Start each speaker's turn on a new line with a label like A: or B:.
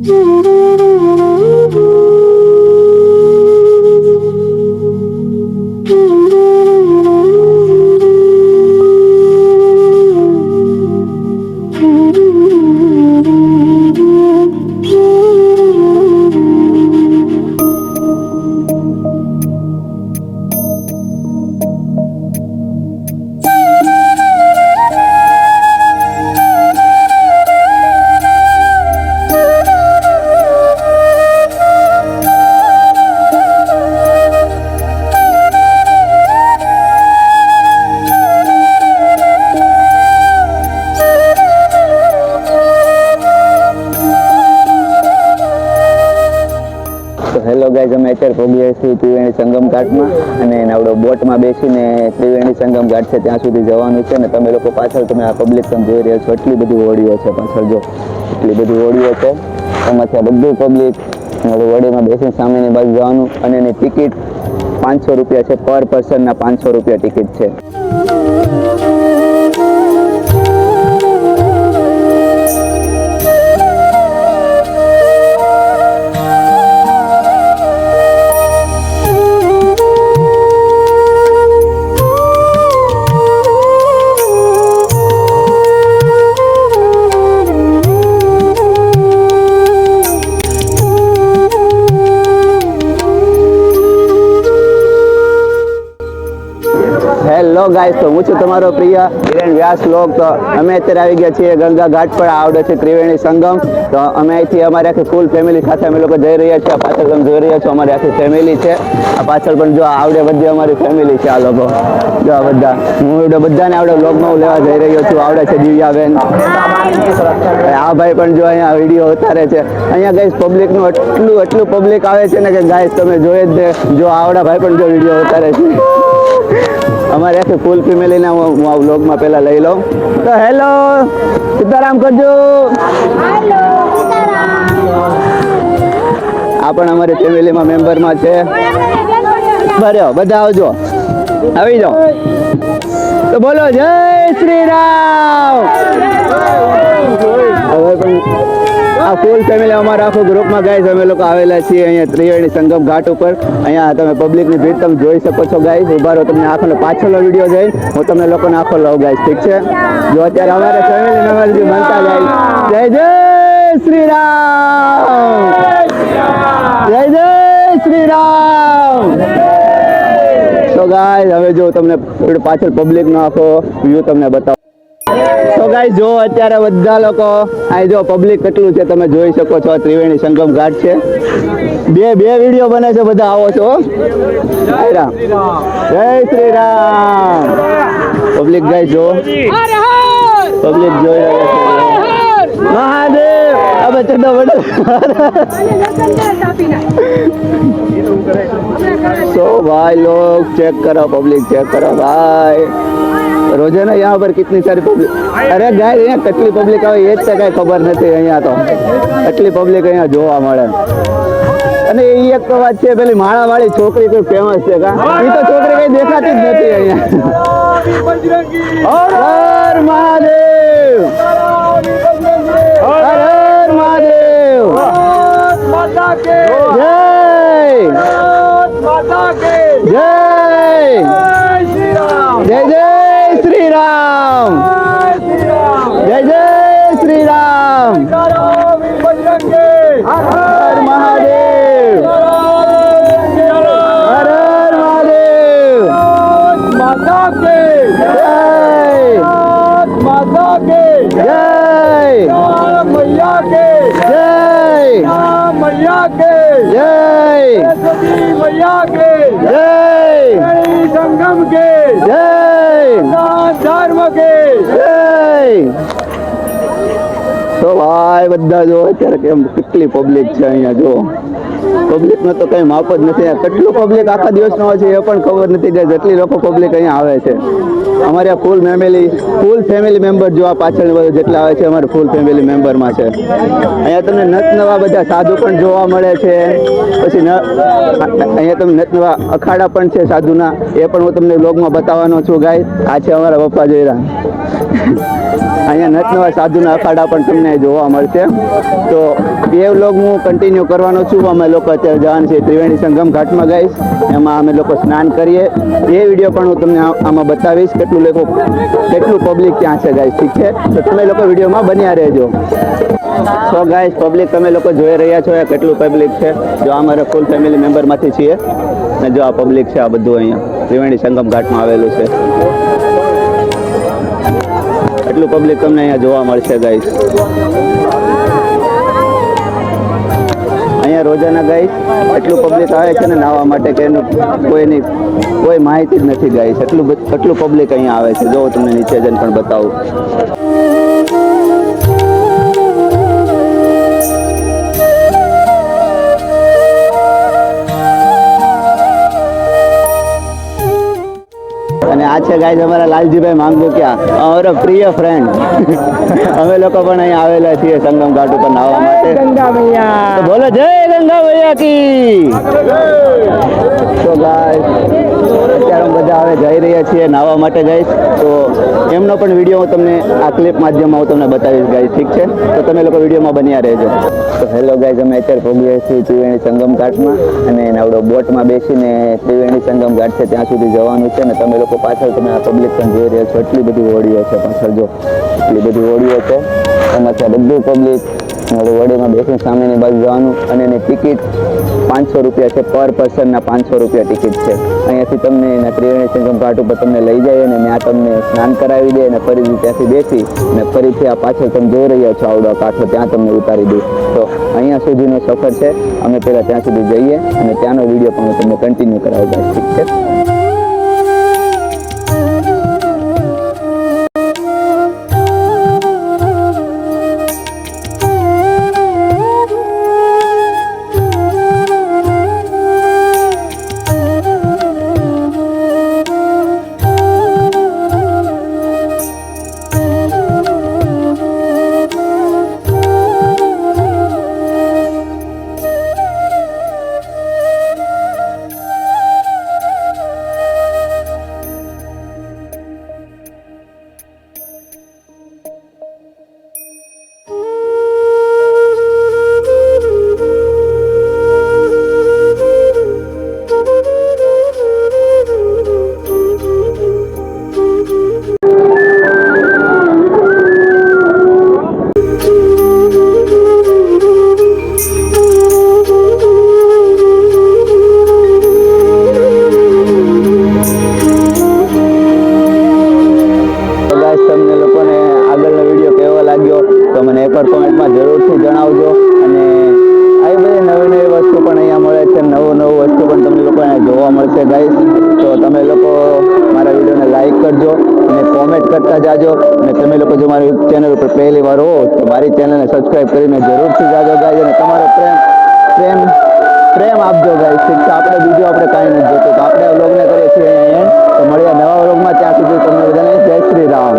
A: Hello guys, અમે અત્યારે પહોંચ્યા છીએ ત્રિવેણી સંગમ ઘાટમાં અને આવડો બોટમાં બેસીને ત્રિવેણી સંગમ ઘાટ છે ત્યાં સુધી જવાનું છે. ને તમે લોકો પાછળ તમે આ પબ્લિક તમે જોઈ રહ્યા છો, એટલી બધી હોડીઓ છે પાછળ, જો એટલી બધી હોડીઓ છે. એમાંથી આ બધું પબ્લિક હોડીમાં બેસીને સામેની બાજુ જવાનું અને એની ટિકિટ 500 રૂપિયા છે. પર પર્સનના 500 રૂપિયા ટિકિટ છે. હેલો ગાઈસ, તો હું છું તમારો પ્રિય કિરણ વ્યાસ લોક. તો અમે અત્યારે આવી ગયા છીએ ગંગા ઘાટ પર. આવડે છે ત્રિવેણી સંગમ. તો અમે અહીંથી અમારી આખી ફૂલ ફેમિલી સાથે અમે લોકો જઈ રહ્યા છીએ. પાછળ તમે જોઈ રહ્યા છો અમારી આખી ફેમિલી છે. આ પાછળ પણ જો આવડે બધી અમારી ફેમિલી છે. આ લોકો જો આ બધા, હું બધાને આવડે વ્લોગમાં હું લેવા જઈ રહ્યો છું. આવડે છે દિવ્યાબેન, આ ભાઈ પણ જો અહીંયા વિડીયો ઉતારે છે. અહીંયા ગાઈસ પબ્લિકનું એટલું પબ્લિક આવે છે ને કે ગાઈસ તમે જોઈ જ દે. જો આવડા ભાઈ પણ જો વિડીયો ઉતારે છે. અમારે આખી ફૂલ ફેમિલીને હું આ વ્લોગમાં પહેલા લઈ લઉં. તો હેલો, સીતારામ કરજો. આ પણ અમારી ફેમિલીમાં મેમ્બરમાં છે. બરાબર, બધા આવજો, આવી જાઓ. તો બોલો જય શ્રી રામ. હવે પણ આ ફૂલ ફેમિલી અમારા આખો ગ્રુપમાં ગાઈઝ અમે લોકો આવેલા છીએ અહીંયા ત્રિવેણી સંગમ ઘાટ ઉપર. અહીંયા તમે પબ્લિકની ભીડ તમે જોઈ શકો છો ગાઈઝ. ઉભા રહો, તમને આખો પાછળનો વિડીયો જોઈ હું તમને લોકોને આખો લઉં ગાઈઝ, ઠીક છે? જો અત્યારે અમારે ફેમિલી મેમ્બર જે બનતા જાય. જય જય શ્રી રામ, જય જય શ્રી રામ. તો ગાઈઝ હવે જો તમને પાછળ પબ્લિકનો આખો વ્યૂ તમને બતાવો. તો ગાઈસ જો અત્યારે બધા લોકો અહીં જો પબ્લિક કેટલું છે તમે જોઈ શકો છો. ત્રિવેણી સંગમ ઘાટ છે. બે વિડીયો બને છે, બધા આવો છો. જય શ્રી રામ. પબ્લિક ગાઈસ જો પબ્લિક જોઈ રહ્યા છે. મહાદેવ હવે ચડો વડો. સો भाई लोग चेक करो, पब्लिक चेक करो भाई. रोजाना यहाँ पर कितनी सारी पब्लिक. अरे गाय यहाँ કેટલી પબ્લિક આવે એ જ કઈ ખબર નથી. અહીંયા તો એટલી પબ્લિક અહીંયા જોવા મળે. અને એ એક તો વાત છે, પેલી માળા વાળી છોકરી કોઈ ફેમસ છે કા? એ તો છોકરી કઈ દેખાતી જ નથી અહીંયા. હર મહાદેવ, હર મહાદેવ. માતા કે જય, માતા કે જય, જય જય શ્રી રામ, જય જય શ્રી રામ. હર મહાદેવ, હર મહાદેવ. માતા કે જય, માતા કે જય, મૈયા કે જય, મૈયા કે જય, મૈયા કે જય, સંગમ કે જય, ધર્મ કે જય. તો ભાઈ બધા જો અત્યારે કેમ કેટલી પબ્લિક છે અહીંયા. જો પબ્લિક નો તો કઈ માપ જ નથી. કેટલું પબ્લિક આખા દિવસનો હોય છે એ પણ ખબર નથી કે જેટલી લોકો પબ્લિક અહીંયા આવે છે. અમારી આ ફૂલ ફેમિલી મેમ્બર જો આ પાછળ બધું જેટલા આવે છે અમારે ફૂલ ફેમિલી મેમ્બરમાં છે. અહીંયા તમને નવા બધા સાધુ પણ જોવા મળે છે. પછી અહીંયા તમને નવા અખાડા પણ છે સાધુના, એ પણ હું તમને વ્લોગમાં બતાવવાનો છું ગાય. આ છે અમારા પપ્પા જયરા. અહીંયા નવા સાધુના અખાડા પણ તમને જોવા મળશે. તો એ વ્લોગ હું કન્ટિન્યુ કરવાનો છું. અમે લોકો અત્યારે જવાનું છે ત્રિવેણી સંગમ ઘાટમાં ગાઈસ. એમાં અમે લોકો સ્નાન કરીએ એ વિડીયો પણ હું તમને આમાં બતાવીશ કેટલું પબ્લિક ત્યાં છે ગાઈસ. ઠીક છે, તો તમે લોકો વિડીયોમાં બન્યા રહેજો. સો ગાઈસ, પબ્લિક તમે લોકો જોઈ રહ્યા છો કેટલું પબ્લિક છે. જો અમારા ફૂલ ફેમિલી મેમ્બરમાંથી છીએ અને જો આ પબ્લિક છે, આ બધું અહીંયા ત્રિવેણી સંગમ ઘાટમાં આવેલું છે. એટલું પબ્લિક તમને અહીંયા જોવા મળશે ગાઈસ. અહીંયા રોજાના ગાઈસ એટલું પબ્લિક આવે છે ને નાહવા માટે કે એનું કોઈ માહિતી જ નથી ગાઈસ. એટલું પબ્લિક અહીંયા આવે છે. જો તમને નીચે જઈને પણ બતાવું. અને આ છે ગાઈસ અમારા લાલજીભાઈ માંગુકિયા, અમારો પ્રિય ફ્રેન્ડ. અમે લોકો પણ અહીંયા આવેલા છીએ સંગમ ઘાટ ઉપર નાહવા માટે. ગંગા મૈયા, તો બોલો જય ગંગા મૈયા કી. તો ગાઈસ અત્યારે બધા હવે જઈ રહ્યા છીએ નાહવા માટે ગાઈસ. તો એમનો પણ વિડીયો હું તમને આ ક્લિપ માધ્યમમાં હું તમને બતાવીશ ગાઈસ. ઠીક છે, તો તમે લોકો વિડીયોમાં બન્યા રહેજો. તો હેલો ગાઈસ, અમે અત્યારે પહોંચ્યા છીએ ત્રિવેણી સંગમ ઘાટમાં અને આવડો બોટમાં બેસીને ત્રિવેણી સંગમ ઘાટ છે ત્યાં સુધી જવાનું છે. અને તમે લોકો પાછળ તમે આ પબ્લિક પણ જોઈ રહ્યા છો. એટલી બધી હોડીઓ છે પાછળ, જો એટલી બધી હોડીઓ છે. એમાં ત્યાં બધું પબ્લિક હોડીમાં બેસીને સામેની બાજુ જવાનું. અને એની ટિકિટ 500 રૂપિયા છે. પર પર્સનના 500 રૂપિયા ટિકિટ છે. અહીંયાથી તમને એના ત્રિવેણી સંગમ ઘાટ ઉપર તમને લઈ જાય અને ત્યાં તમને સ્નાન કરાવી દે અને ફરીથી ત્યાંથી બેસી અને ફરીથી આ પાછળ તમે જોઈ રહ્યા છો આવડો કાંઠો, ત્યાં તમને ઉતારી દે. તો અહીંયા સુધીનો સફર છે. અમે પહેલાં ત્યાં સુધી જઈએ અને ત્યાંનો વિડીયો પણ હું તમને કન્ટિન્યુ કરાવી દઈશ. ઠીક છે. તો મને એકવાર કોમેન્ટમાં જરૂરથી જણાવજો. અને આવી બધી નવી વસ્તુ પણ અહીંયા મળે છે. નવું વસ્તુ પણ તમને લોકો અહીંયા જોવા મળશે ગાઈસ. તો તમે લોકો મારા વિડીયોને લાઈક કરજો અને કોમેન્ટ કરતા જાજો. અને તમે લોકો જો મારી ચેનલ ઉપર પહેલી વાર હો તો મારી ચેનલને સબસ્ક્રાઈબ કરીને જરૂરથી જાજો ગાઈસ. અને તમારો પ્રેમ આપજો ગાઈસ. ઠીક છે, આપણે કાંઈ નથી જોતું. તો આપણે વ્લોગને કરીએ છીએ અહીંયા. તો મળીએ નવા વ્લોગમાં. ત્યાં સુધી તમને બધાને જય શ્રી રામ.